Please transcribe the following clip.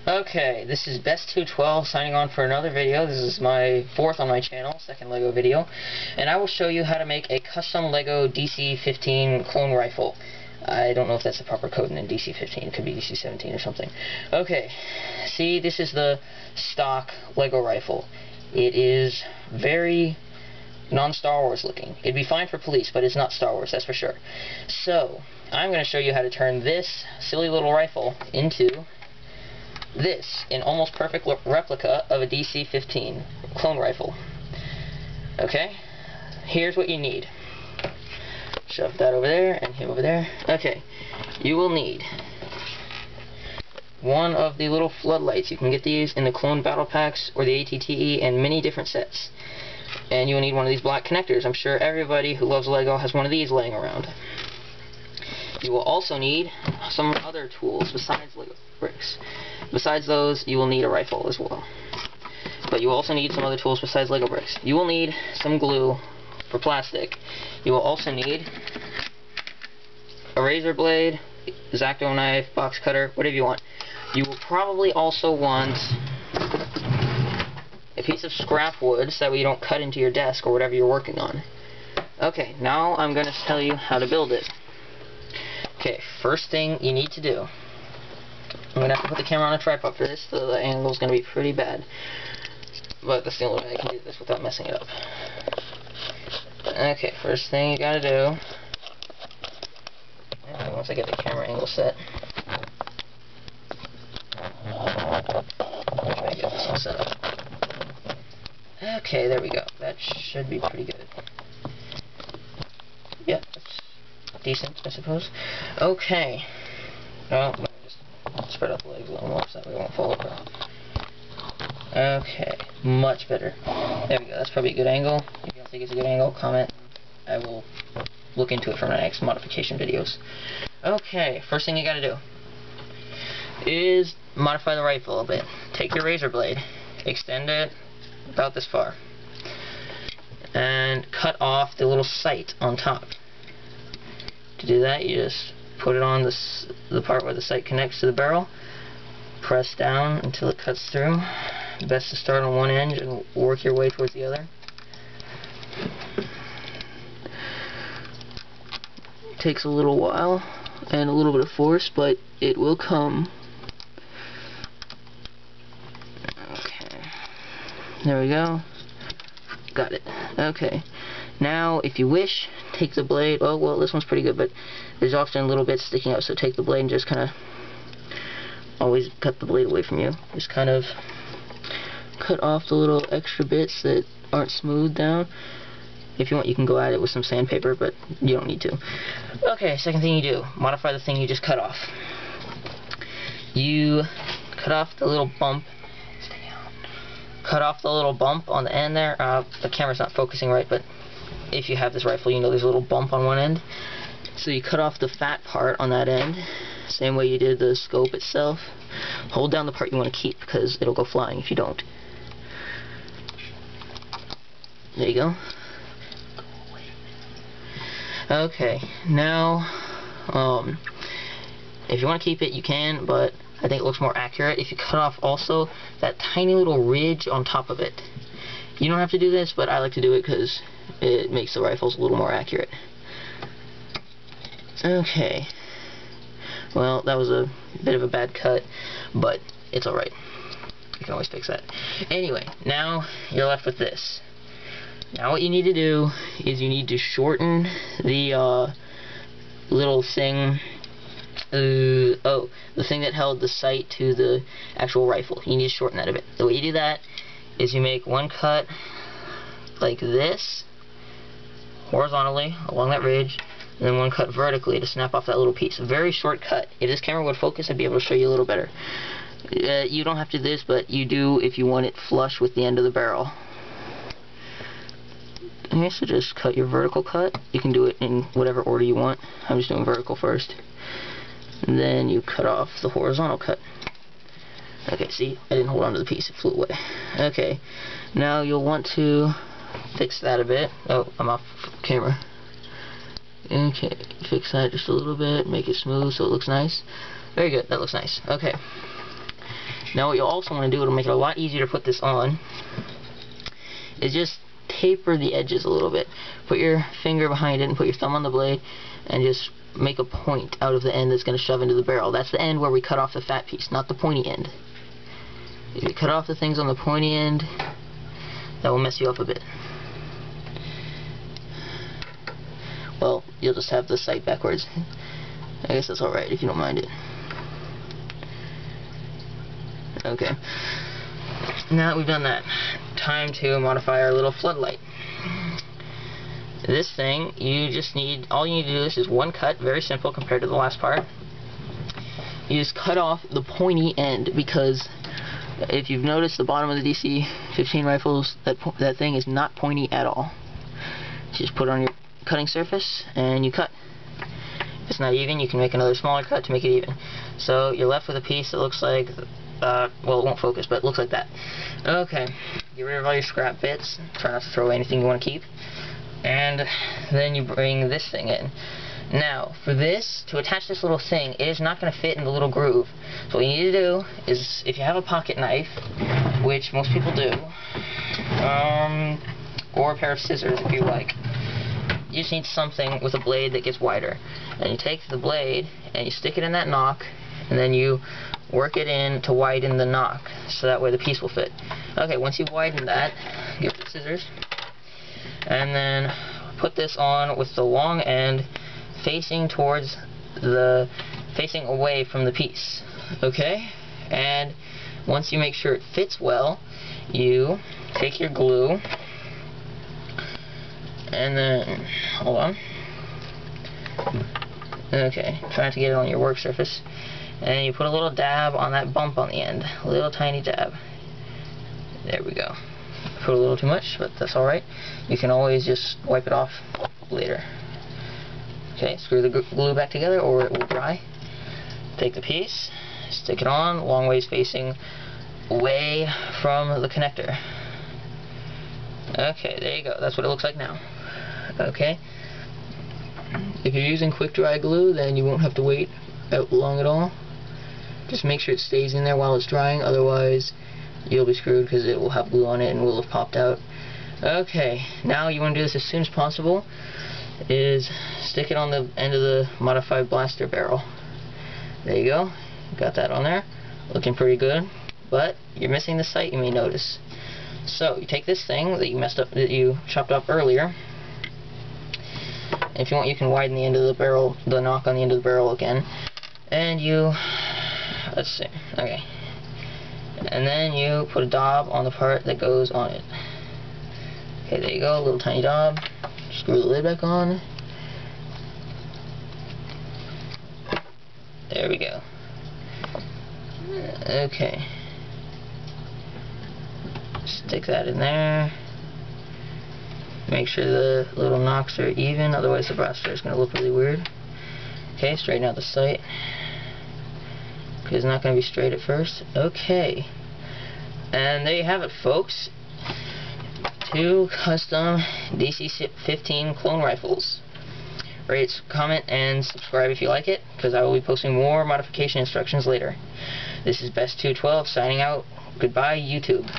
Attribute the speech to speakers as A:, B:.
A: Okay, this is Best212 signing on for another video. This is my fourth on my channel, second LEGO video, and I will show you how to make a custom LEGO DC-15 clone rifle. I don't know if that's the proper code in DC-15, it could be DC-17 or something. Okay, see, this is the stock LEGO rifle. It is very non-Star Wars looking. It'd be fine for police, but it's not Star Wars, that's for sure. So, I'm going to show you how to turn this silly little rifle into this, an almost perfect replica of a DC-15 clone rifle. Okay, here's what you need. Shove that over there and him over there. Okay, you will need one of the little floodlights. You can get these in the clone battle packs or the ATTE and many different sets. And you will need one of these black connectors. I'm sure everybody who loves LEGO has one of these laying around. You will also need some other tools besides LEGO bricks. Besides those, you will need a rifle as well. But you will also need some other tools besides LEGO bricks. You will need some glue for plastic. You will also need a razor blade, X-Acto knife, box cutter, whatever you want. You will probably also want a piece of scrap wood so that way you don't cut into your desk or whatever you're working on. Okay, now I'm going to tell you how to build it. Okay, first thing you need to do, I'm going to have to put the camera on a tripod for this, so the angle is going to be pretty bad. But that's the only way I can do this without messing it up. Okay, first thing you gotta do, once I get the camera angle set, try to get this all set up. Okay, there we go. That should be pretty good. Yeah, that's decent, I suppose. Okay. Well, let me just spread out the legs a little more so that we won't fall over. Okay, much better. There we go, that's probably a good angle. If you don't think it's a good angle, comment. I will look into it for my next modification videos. Okay, first thing you gotta do is modify the rifle a bit. Take your razor blade, extend it about this far, and cut off the little sight on top. To do that, you just put it on the part where the sight connects to the barrel, press down until it cuts through. Best to start on one end and work your way towards the other. It takes a little while and a little bit of force, but it will come. Okay, there we go. Got it. Okay, now if you wish, take the blade. Oh well, this one's pretty good, but there's often little bits sticking out, so take the blade and just kind of always cut the blade away from you. Just kind of cut off the little extra bits that aren't smoothed down. If you want, you can go at it with some sandpaper, but you don't need to. Okay, second thing you do, modify the thing you just cut off. You cut off the little bump. Cut off the little bump on the end there. The camera's not focusing right, but if you have this rifle, you know there's a little bump on one end. So you cut off the fat part on that end, same way you did the scope itself. Hold down the part you want to keep, because it'll go flying if you don't. There you go. Okay, now, if you want to keep it, you can, but I think it looks more accurate if you cut off also that tiny little ridge on top of it. You don't have to do this, but I like to do it because it makes the rifles a little more accurate. Okay. Well, that was a bit of a bad cut, but it's alright. You can always fix that. Anyway, now you're left with this. Now what you need to do is you need to shorten the little thing, the thing that held the sight to the actual rifle. You need to shorten that a bit. The way you do that is you make one cut like this, horizontally along that ridge, and then one cut vertically to snap off that little piece. A very short cut. If this camera would focus, I'd be able to show you a little better. You don't have to do this, but you do if you want it flush with the end of the barrel. Okay, so just cut your vertical cut. You can do it in whatever order you want. I'm just doing vertical first. And then you cut off the horizontal cut. Okay, see? I didn't hold on to the piece. It flew away. Okay, now you'll want to fix that a bit. Oh, I'm off camera. Okay, fix that just a little bit, make it smooth so it looks nice. Very good, that looks nice. Okay. Now what you'll also want to do, it'll make it a lot easier to put this on, is just taper the edges a little bit. Put your finger behind it and put your thumb on the blade and just make a point out of the end that's going to shove into the barrel. That's the end where we cut off the fat piece, not the pointy end. If you cut off the things on the pointy end, that will mess you up a bit. Well, you'll just have the sight backwards. I guess that's alright if you don't mind it. Okay. Now that we've done that, time to modify our little floodlight. This thing, all you need to do is one cut, very simple compared to the last part. You just cut off the pointy end, because if you've noticed the bottom of the DC-15 rifles, that thing is not pointy at all. So just put it on your cutting surface and you cut. If it's not even, you can make another smaller cut to make it even. So you're left with a piece that looks like, well, it won't focus, but it looks like that. Okay, get rid of all your scrap bits. Try not to throw away anything you want to keep. And then you bring this thing in. Now, for this, to attach this little thing, it is not going to fit in the little groove. So what you need to do is, if you have a pocket knife, which most people do, or a pair of scissors if you like, you just need something with a blade that gets wider. And you take the blade and you stick it in that knock, and then you work it in to widen the knock, so that way the piece will fit. Okay, once you've widened that, get the scissors, and then put this on with the long end facing away from the piece. Okay? And once you make sure it fits well, you take your glue and then, hold on. Okay, try not to get it on your work surface. And you put a little dab on that bump on the end. A little tiny dab. There we go. Put a little too much, but that's alright. You can always just wipe it off later. Okay, screw the glue back together or it will dry. Take the piece, stick it on, long ways facing away from the connector. Okay, there you go. That's what it looks like now. Okay. If you're using quick dry glue, then you won't have to wait out long at all. Just make sure it stays in there while it's drying, otherwise you'll be screwed because it will have glue on it and will have popped out. Okay, now you want to do this as soon as possible, is stick it on the end of the modified blaster barrel. There you go, got that on there, looking pretty good, but you're missing the sight, you may notice. So you take this thing that you chopped up earlier, and if you want you can widen the end of the barrel, the knock on the end of the barrel again, and you, let's see, okay, and then you put a daub on the part that goes on it. Okay, there you go, a little tiny daub. Screw the lid back on. There we go. Okay. Stick that in there. Make sure the little knocks are even, otherwise the blaster is going to look really weird. Okay, straighten out the sight, because it's not going to be straight at first. Okay. And there you have it, folks. 2 custom DC-15 clone rifles. Rate, comment, and subscribe if you like it, because I will be posting more modification instructions later. This is Best212 signing out. Goodbye, YouTube.